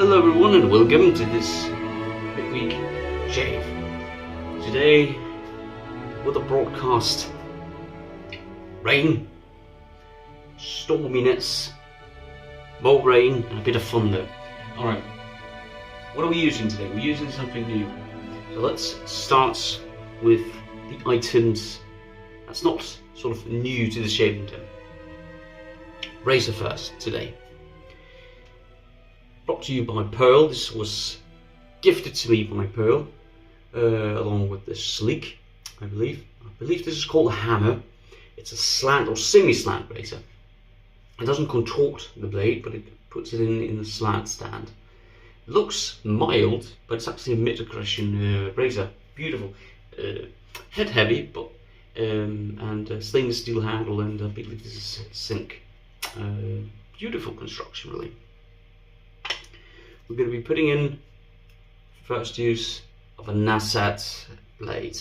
Hello everyone and welcome to this midweek shave. Today with a broadcast rain, storminess, more rain and a bit of thunder. Alright, what are we using today? We're using something new. So let's start with the items that's not sort of new to the shaving term. Razor first today. Brought to you by Pearl. This was gifted to me by Pearl, along with the sleek, I believe. I believe this is called a hammer. It's a slant or semi-slant razor. It doesn't contort the blade, but it puts it in the slant stand. It looks mild, but it's actually a mid-aggression razor. Beautiful. Head heavy, but and stainless steel handle, and I believe this is zinc. Beautiful construction, really. We're going to be putting in first use of a Nasat blade.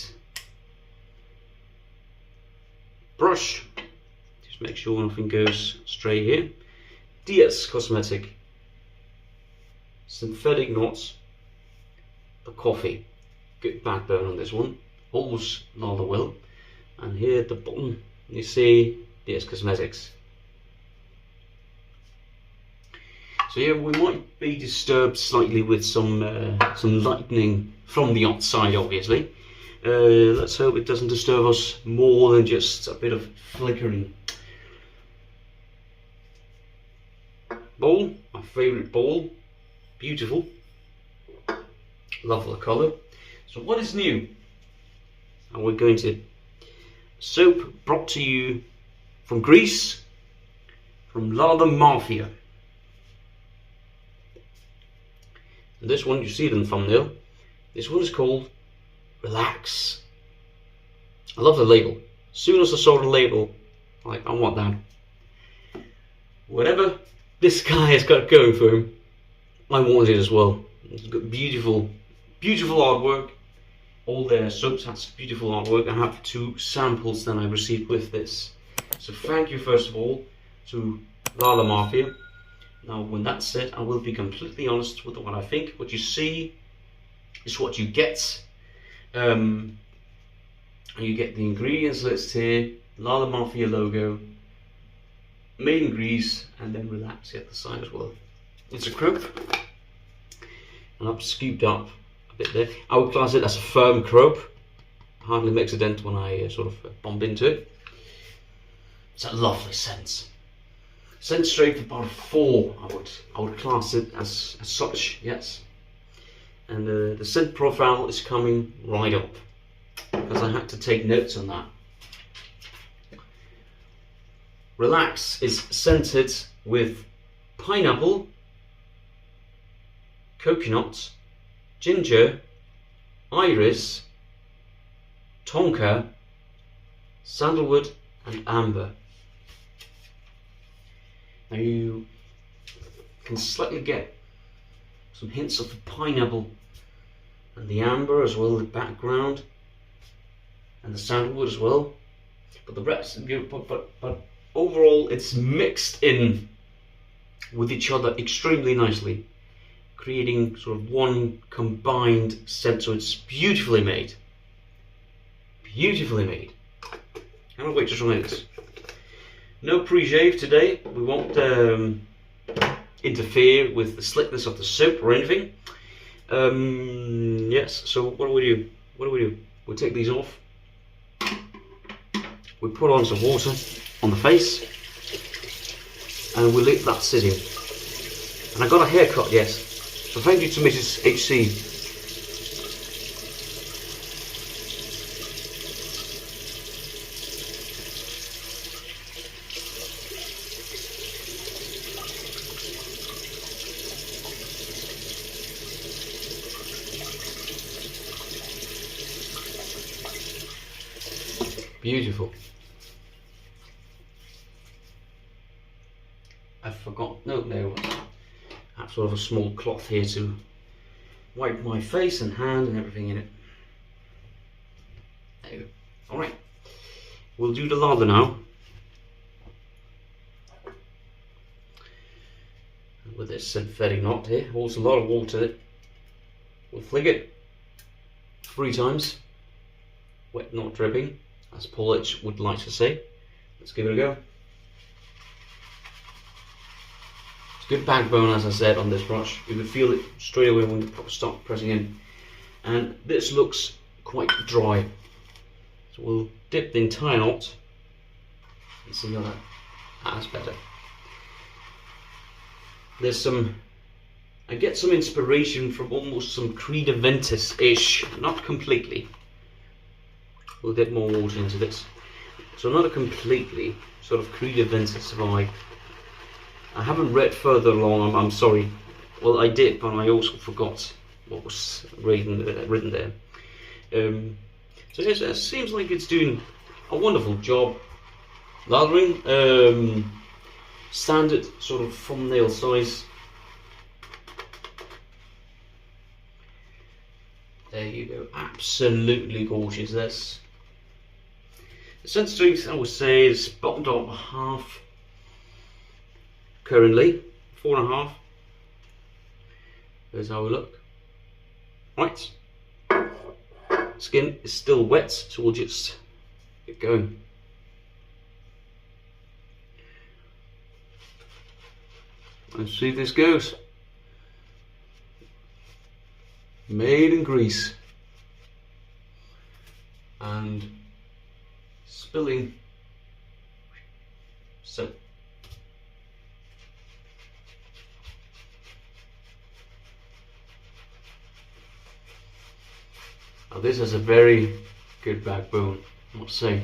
Brush, just make sure nothing goes stray here. DS Cosmetic synthetic knots for coffee. Good backbone on this one, holds rather well. And here at the bottom you see DS Cosmetics. So yeah, we might be disturbed slightly with some lightning from the outside, obviously. Let's hope it doesn't disturb us more than just a bit of flickering. Bowl, my favourite bowl. Beautiful. Love the colour. So what is new? And we're going to soap brought to you from Greece, from Lather Mafia. And this one, you see it in the thumbnail, this one is called Relax. I love the label. As soon as I saw the label, like, I want that. Whatever this guy has got going for him, I want it as well. It's got beautiful, beautiful artwork. All their soaps has beautiful artwork. I have 2 samples that I received with this. So thank you first of all to Lather Mafia. Now, when that's said, I will be completely honest with what I think. What you see is what you get. And you get the ingredients list here, Lather Mafia logo, made in Greece, and then Relax at the side as well. It's a crope, and I've scooped up a bit there. I would class it as a firm crope. Hardly makes a dent when I sort of bump into it. It's a lovely scent. Scent strength about 4, I would class it as such, yes. And the scent profile is coming right up, because I had to take notes on that. Relax is scented with pineapple, coconut, ginger, iris, tonka, sandalwood and amber. Now you can slightly get some hints of the pineapple and the amber as well, the background, and the sandalwood as well. But the rest, but overall, it's mixed in with each other extremely nicely, creating sort of one combined scent. So it's beautifully made. Beautifully made. Cannot wait to try this. No pre-shave today. We won't interfere with the slickness of the soap or anything. Yes, so what do we do? We take these off. We put on some water on the face, and we leave that sitting. And I got a haircut, yes. So thank you to Mrs. HC. Beautiful. I forgot. No, I have sort of a small cloth here to wipe my face and hand and everything in it. There you go. Alright. We'll do the lather now. with this synthetic knot here. Holds a lot of water. We'll flick it 3 times. Wet, not dripping, as Polish would like to say. Let's give it a go. It's good backbone, as I said, on this brush. You can feel it straight away when you start pressing in. And this looks quite dry. So we'll dip the entire knot and see how that's better. There's I get some inspiration from almost some Creed Aventus-ish, not completely. We'll get more water into this. So not a completely sort of Creed Aventus vibe. I haven't read further along, I'm sorry. Well, I did, but I also forgot what was written there. So yes, it seems like it's doing a wonderful job lathering. Standard sort of thumbnail size. There you go, absolutely gorgeous. This the sense strength, I would say, is bottomed up half currently, 4.5. There's how we look. Right, skin is still wet, so we'll just get going. Let's see if this goes. Made in Greece. And spilling soap. Now this has a very good backbone, I must say.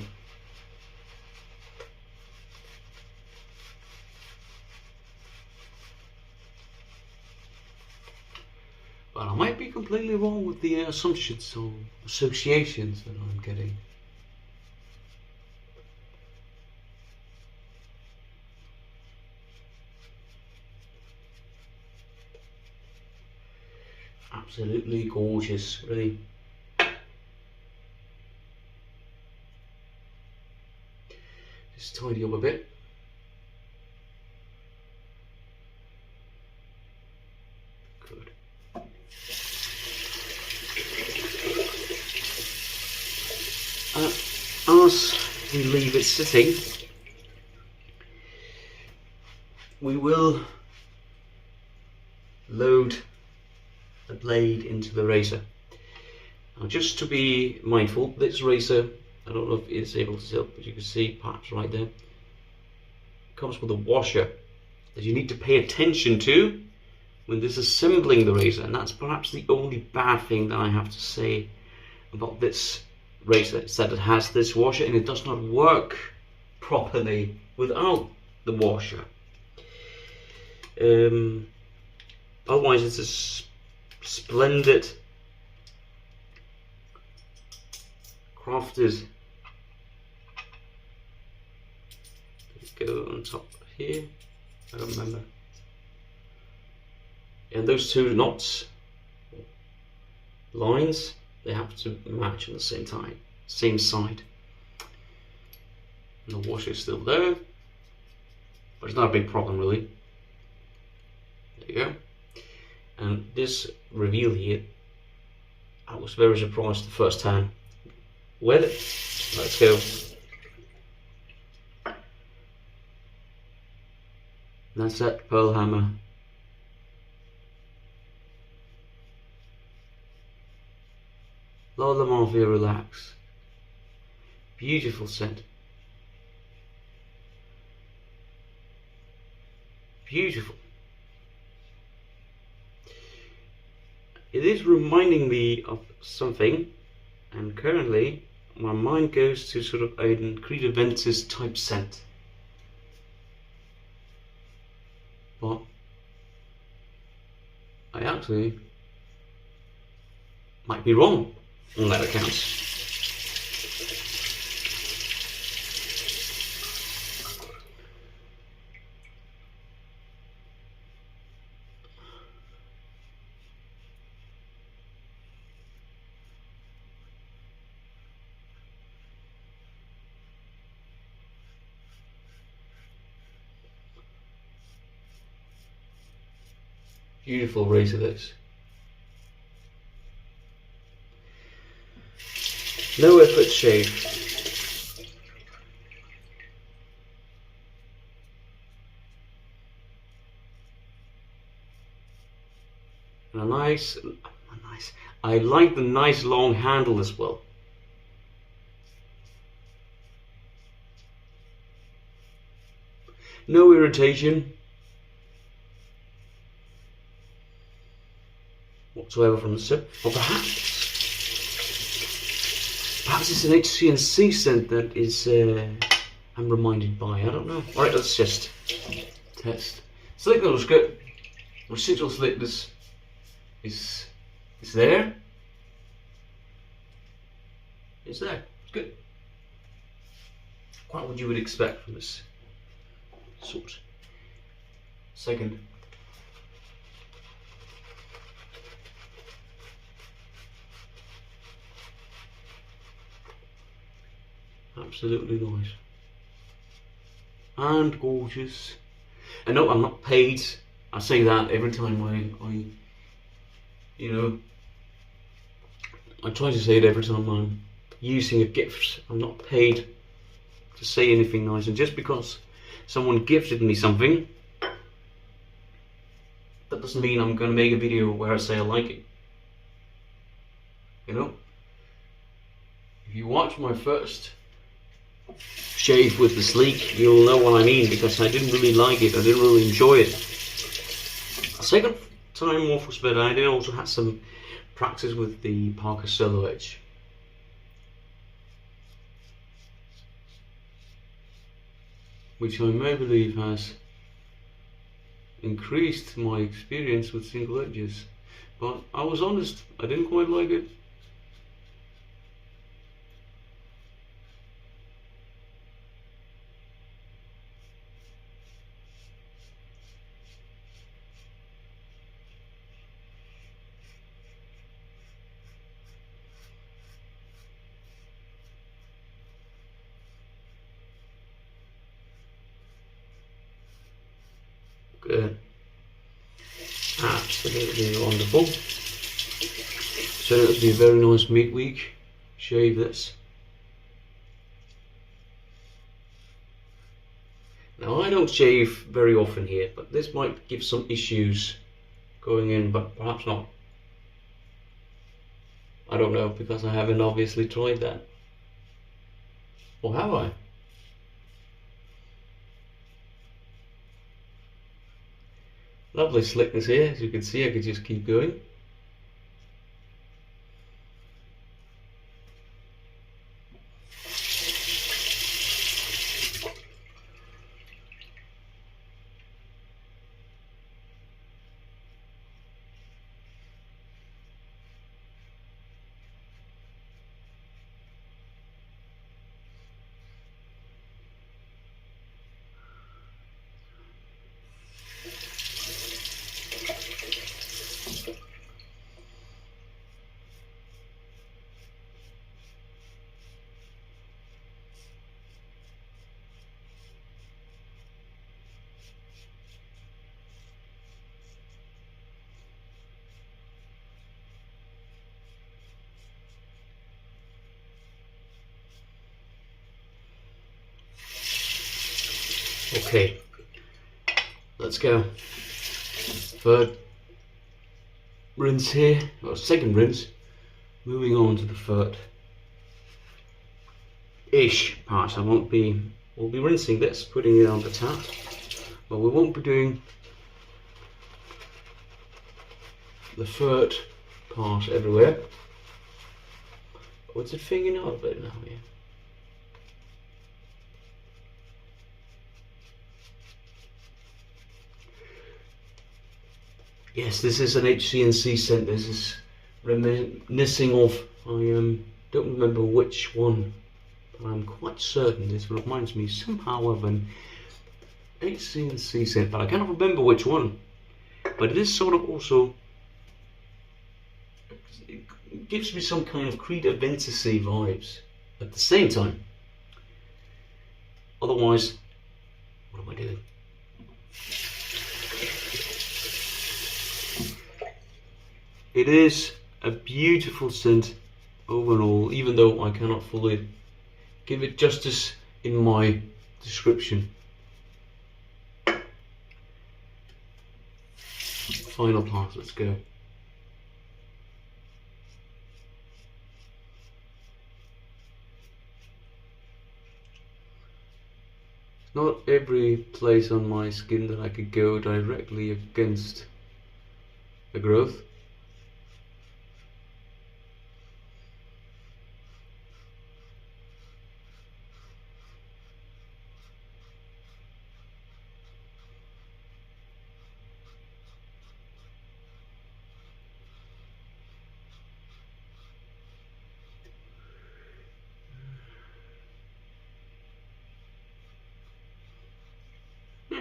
But I might be completely wrong with the assumptions or associations that I'm getting. Absolutely gorgeous, really. Just tidy up a bit. Good. As we leave it sitting, we will load the blade into the razor. Now, just to be mindful, this razor, I don't know if it's able to tell, but you can see perhaps right there, comes with a washer that you need to pay attention to when disassembling the razor, and that's perhaps the only bad thing that I have to say about this razor, is that it has this washer and it does not work properly without the washer. Otherwise it's a splendid crafted. Go on top here, I don't remember. And those two knots, lines, they have to match at the same time, same side. And the washer is still there, but it's not a big problem really. There you go. And this reveal here, I was very surprised the first time with it. Let's go. And that's that pearl hammer. Lather Mafia Relax. Beautiful scent. Beautiful. It is reminding me of something, and currently my mind goes to sort of a Creed Aventus type scent. But I actually might be wrong on that account. Beautiful razor this. No effort shave. And a nice, I like the nice long handle as well. No irritation whatsoever from the tip. Or perhaps it's an HCNC scent that is I'm reminded by. I don't know. Alright, let's just test. Slickness looks good. Residual slickness is there. It's there. It's good. Quite what you would expect from this sort. Second. Absolutely nice. And gorgeous. And no, I'm not paid. I say that every time I you know, I try to say it every time I'm using a gift. I'm not paid to say anything nice, and just because someone gifted me something, that doesn't mean I'm going to make a video where I say I like it. You know? If you watch my first shave with the sleek, you'll know what I mean, because I didn't really like it. I didn't really enjoy it. Second time off was better. I did also have some practice with the Parker Solo Edge. Which I may believe has increased my experience with single edges. But I was honest, I didn't quite like it. Good. Absolutely wonderful. So it'll be a very nice midweek. Shave this. Now I don't shave very often here, but this might give some issues going in, but perhaps not. I don't know, because I haven't obviously tried that. Or have I? Lovely slickness here, as you can see. I could just keep going. Okay, let's go. Third rinse here, or second rinse. Moving on to the third-ish part. We'll be rinsing this, putting it on the tap, but we won't be doing the third part everywhere. What's it fingering out a bit now here? Yes, this is an HCNC scent. This is reminiscing of, I don't remember which one, but I'm quite certain this reminds me somehow of an HCNC scent, but I cannot remember which one. But it is sort of also, it gives me some kind of Creed Aventusy vibes at the same time. Otherwise, what am I doing? It is a beautiful scent overall, even though I cannot fully give it justice in my description. Final pass, let's go. Not every place on my skin that I could go directly against the growth.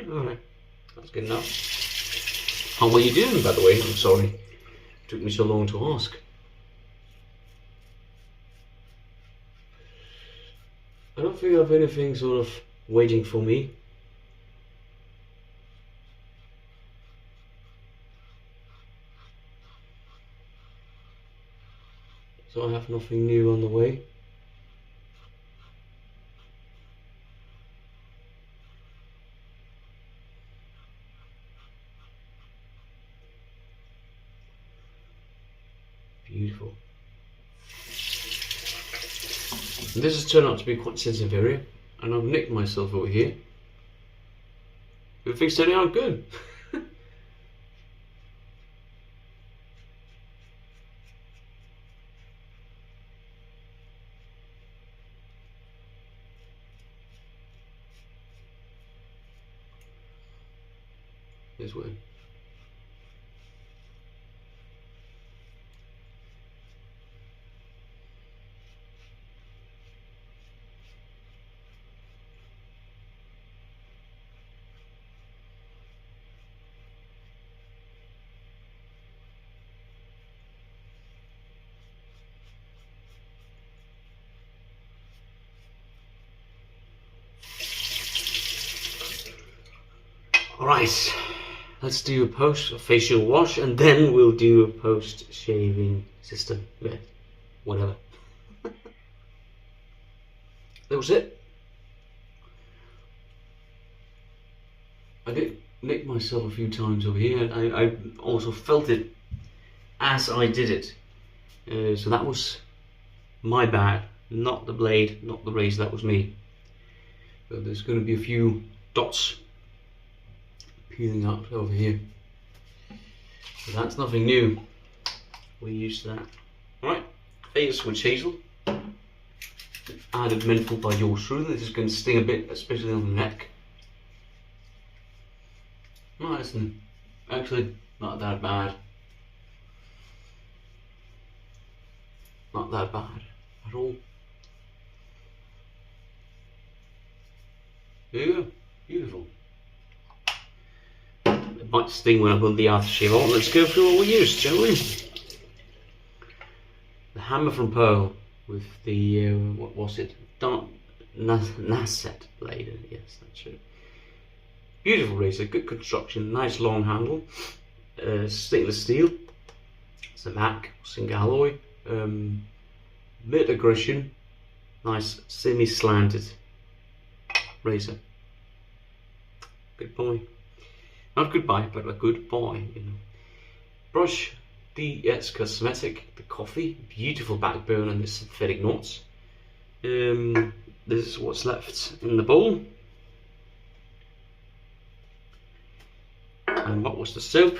Alright, that's good enough. How are you doing, by the way? I'm sorry it took me so long to ask. I don't think I have anything sort of waiting for me. So I have nothing new on the way. Beautiful. And this has turned out to be quite a sensitive area, and I've nicked myself over here. Everything's turning out good. This way. Alright, let's do a post-facial wash and then we'll do a post-shaving system. Yeah, whatever. That was it. I did nick myself a few times over here, and I also felt it as I did it. So that was my bad, not the blade, not the razor, that was me. But there's going to be a few dots peeling up over here. So that's nothing new. We're used to that. Alright, face witch hazel. Added menthol by yours truly. This is going to sting a bit, especially on the neck. Nice, and actually not that bad. Not that bad at all. There you go, beautiful. It might sting when I put the aftershave on. Let's go through what we used, shall we? The hammer from Pearl with the, what was it? Nasset blade, yes, that's it. Beautiful razor, good construction, nice long handle, stainless steel, it's a MAC, single alloy, mid aggression, nice semi-slanted razor. Good boy. Not goodbye, but a good boy, you know. Brush DS Cosmetic, the coffee, beautiful backbone and the synthetic knots. This is what's left in the bowl. And what was the soap?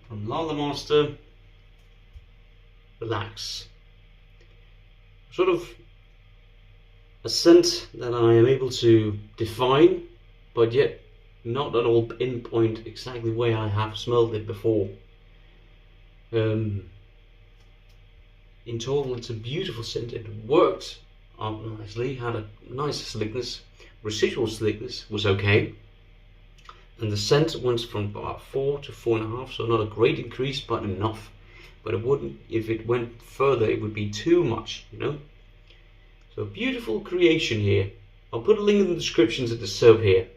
From Lather, Relax. Sort of a scent that I am able to define, but yet not at all pinpoint exactly where I have smelled it before. In total, it's a beautiful scent. It worked out nicely, had a nice slickness. Residual slickness was okay. And the scent went from about 4 to 4.5, so not a great increase, but enough. But it wouldn't, if it went further, it would be too much, you know. So beautiful creation here. I'll put a link in the description to the soap here,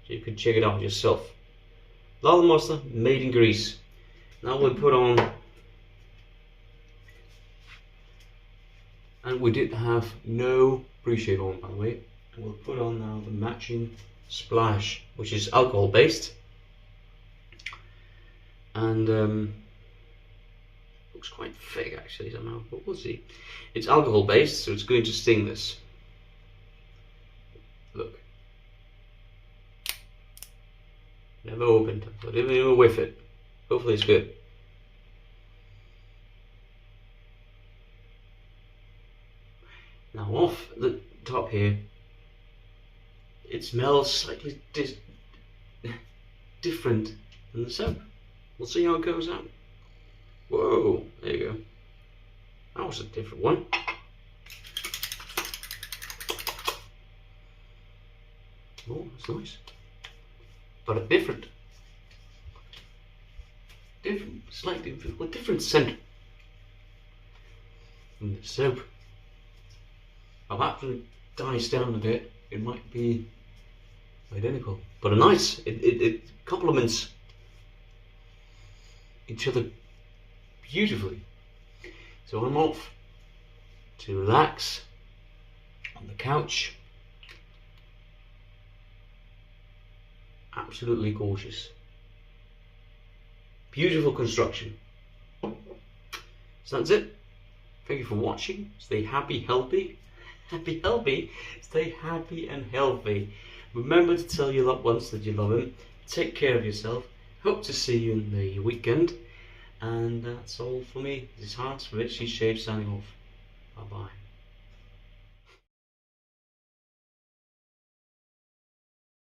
so you can check it out yourself. Lather Master, made in Greece. Now we'll put on, and we did have no pre-shave on, by the way. And we'll put on now the matching splash, which is alcohol based, and looks quite fake actually somehow, but we'll see. It's alcohol based, so it's going to sting this. Look. Never opened, I didn't even whiff it. Hopefully it's good. Now off the top here, it smells slightly different than the soap. We'll see how it goes out. Whoa, there you go. That was a different one. Oh, that's nice. But a different, slightly different scent from the soap. I'll have to dice down a bit. It might be identical, but a nice. It complements each other beautifully. So I'm off to relax on the couch. Absolutely gorgeous. Beautiful construction. So that's it. Thank you for watching. Stay happy, healthy. Happy, healthy. Stay happy and healthy. Remember to tell your loved ones that you love them. Take care of yourself. Hope to see you in the weekend. And that's all for me. This is Hans from Richie Shave signing off. Bye bye.